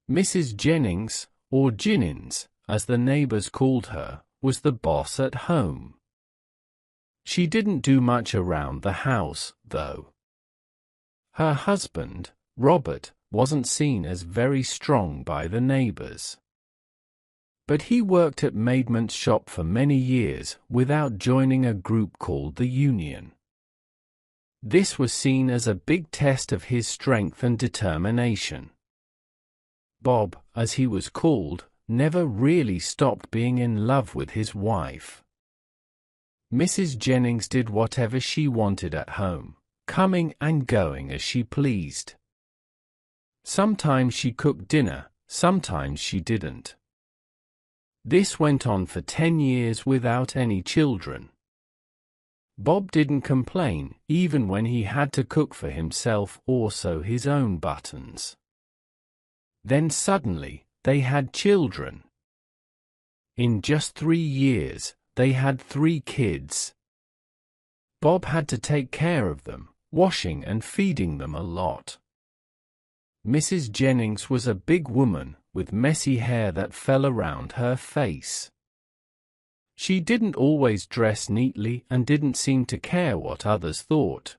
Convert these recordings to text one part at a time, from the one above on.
Mrs. Jennings, or Jinnins, as the neighbors called her, was the boss at home. She didn't do much around the house, though. Her husband, Robert, wasn't seen as very strong by the neighbors. But he worked at Maidment's shop for many years without joining a group called the Union. This was seen as a big test of his strength and determination. Bob, as he was called, never really stopped being in love with his wife. Mrs. Jennings did whatever she wanted at home, coming and going as she pleased. Sometimes she cooked dinner, sometimes she didn't. This went on for 10 years without any children. Bob didn't complain, even when he had to cook for himself or sew his own buttons. Then suddenly, they had children. In just 3 years, they had 3 kids. Bob had to take care of them, washing and feeding them a lot. Mrs. Jennings was a big woman, with messy hair that fell around her face. She didn't always dress neatly and didn't seem to care what others thought.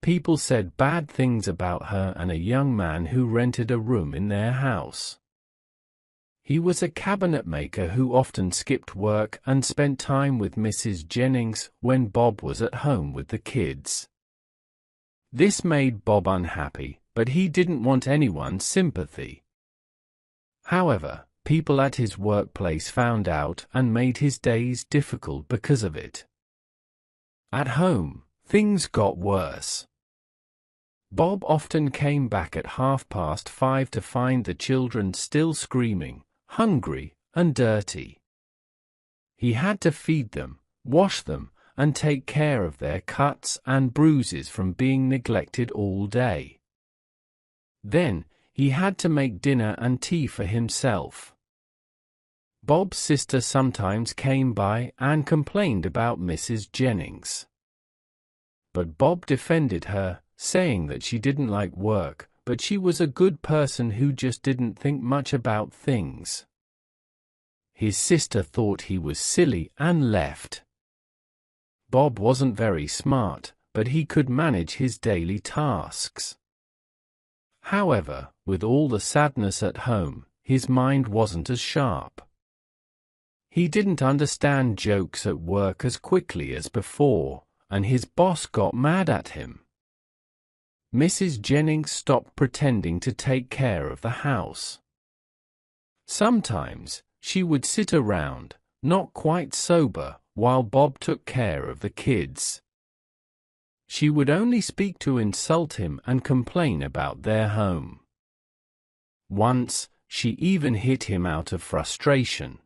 People said bad things about her and a young man who rented a room in their house. He was a cabinet maker who often skipped work and spent time with Mrs. Jennings when Bob was at home with the kids. This made Bob unhappy, but he didn't want anyone's sympathy. However, people at his workplace found out and made his days difficult because of it. At home, things got worse. Bob often came back at 5:30 to find the children still screaming, hungry, and dirty. He had to feed them, wash them, and take care of their cuts and bruises from being neglected all day. Then, he had to make dinner and tea for himself. Bob's sister sometimes came by and complained about Mrs. Jennings. But Bob defended her, saying that she didn't like work, but she was a good person who just didn't think much about things. His sister thought he was silly and left. Bob wasn't very smart, but he could manage his daily tasks. However, with all the sadness at home, his mind wasn't as sharp. He didn't understand jokes at work as quickly as before, and his boss got mad at him. Mrs. Jennings stopped pretending to take care of the house. Sometimes, she would sit around, not quite sober, while Bob took care of the kids. She would only speak to insult him and complain about their home. Once, she even hit him out of frustration.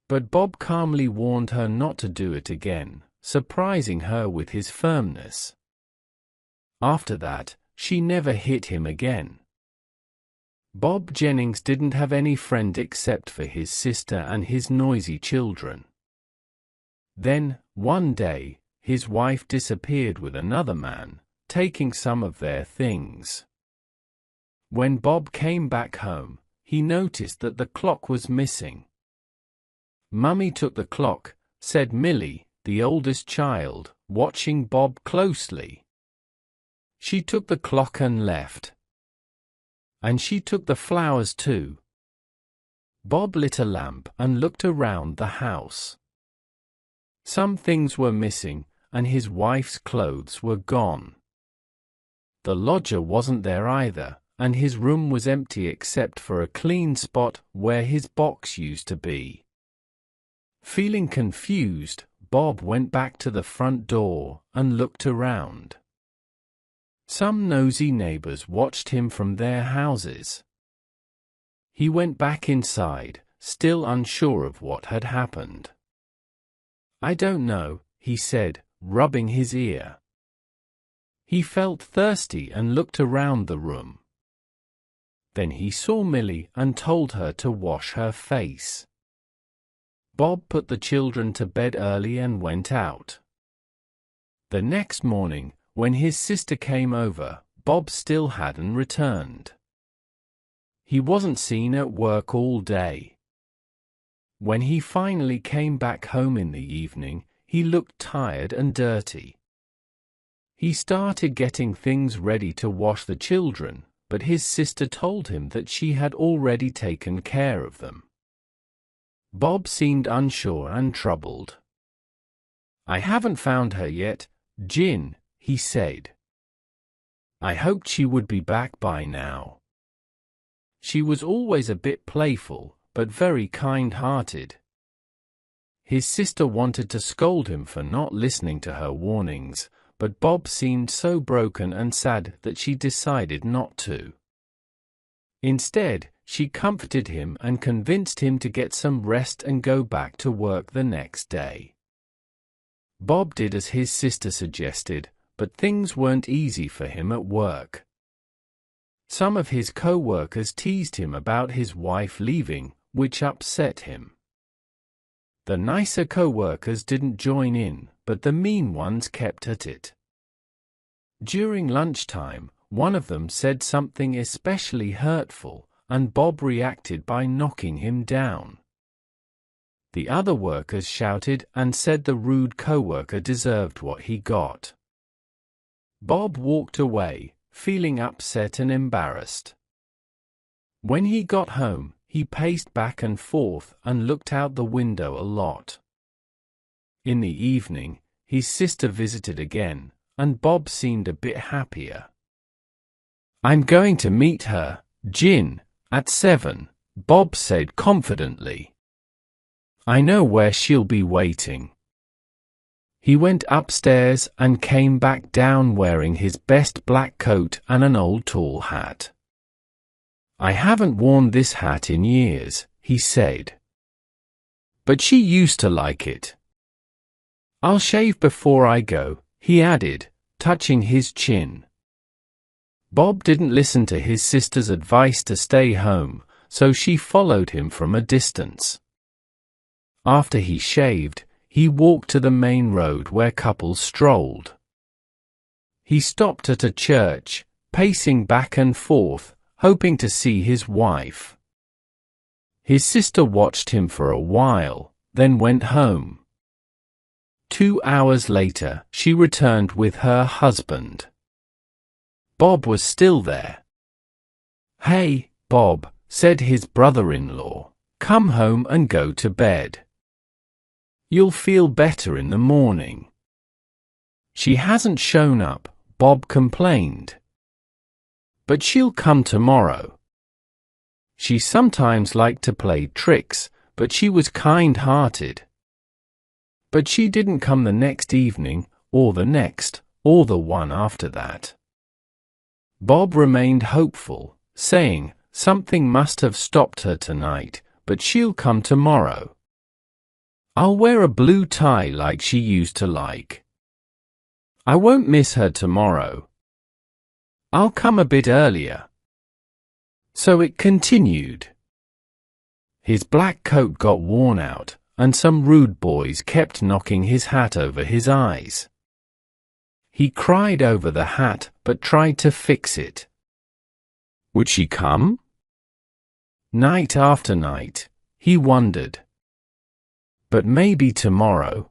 But Bob calmly warned her not to do it again, surprising her with his firmness. After that, she never hit him again. Bob Jennings didn't have any friend except for his sister and his noisy children. Then, one day, his wife disappeared with another man, taking some of their things. When Bob came back home, he noticed that the clock was missing. "Mummy took the clock," said Millie, the oldest child, watching Bob closely. "She took the clock and left. And she took the flowers too." Bob lit a lamp and looked around the house. Some things were missing, and his wife's clothes were gone. The lodger wasn't there either, and his room was empty except for a clean spot where his box used to be. Feeling confused, Bob went back to the front door and looked around. Some nosy neighbors watched him from their houses. He went back inside, still unsure of what had happened. "I don't know," he said, rubbing his ear. He felt thirsty and looked around the room. Then he saw Millie and told her to wash her face. Bob put the children to bed early and went out. The next morning, when his sister came over, Bob still hadn't returned. he wasn't seen at work all day. When he finally came back home in the evening, he looked tired and dirty. He started getting things ready to wash the children, but his sister told him that she had already taken care of them. Bob seemed unsure and troubled. "I haven't found her yet, Jin," he said. "I hoped she would be back by now. She was always a bit playful, but very kind-hearted." His sister wanted to scold him for not listening to her warnings, but Bob seemed so broken and sad that she decided not to. Instead, she comforted him and convinced him to get some rest and go back to work the next day. Bob did as his sister suggested, but things weren't easy for him at work. Some of his co-workers teased him about his wife leaving, which upset him. The nicer co-workers didn't join in, but the mean ones kept at it. During lunchtime, one of them said something especially hurtful, and Bob reacted by knocking him down. The other workers shouted and said the rude co-worker deserved what he got. Bob walked away, feeling upset and embarrassed. When he got home, he paced back and forth and looked out the window a lot. In the evening, his sister visited again, and Bob seemed a bit happier. "I'm going to meet her, Jin, at 7, Bob said confidently. "I know where she'll be waiting." He went upstairs and came back down wearing his best black coat and an old tall hat. "I haven't worn this hat in years," he said. "But she used to like it. I'll shave before I go," he added, touching his chin. Bob didn't listen to his sister's advice to stay home, so she followed him from a distance. After he shaved, he walked to the main road where couples strolled. He stopped at a church, pacing back and forth, hoping to see his wife. His sister watched him for a while, then went home. 2 hours later, she returned with her husband. Bob was still there. "Hey, Bob," said his brother-in-law, "come home and go to bed. You'll feel better in the morning." "She hasn't shown up," Bob complained. "But she'll come tomorrow. She sometimes liked to play tricks, but she was kind-hearted." But she didn't come the next evening, or the next, or the one after that. Bob remained hopeful, saying, "Something must have stopped her tonight, but she'll come tomorrow. I'll wear a blue tie like she used to like. I won't miss her tomorrow. I'll come a bit earlier." So it continued. His black coat got worn out, and some rude boys kept knocking his hat over his eyes. He cried over the hat, but tried to fix it. Would she come? Night after night, he wondered. But maybe tomorrow.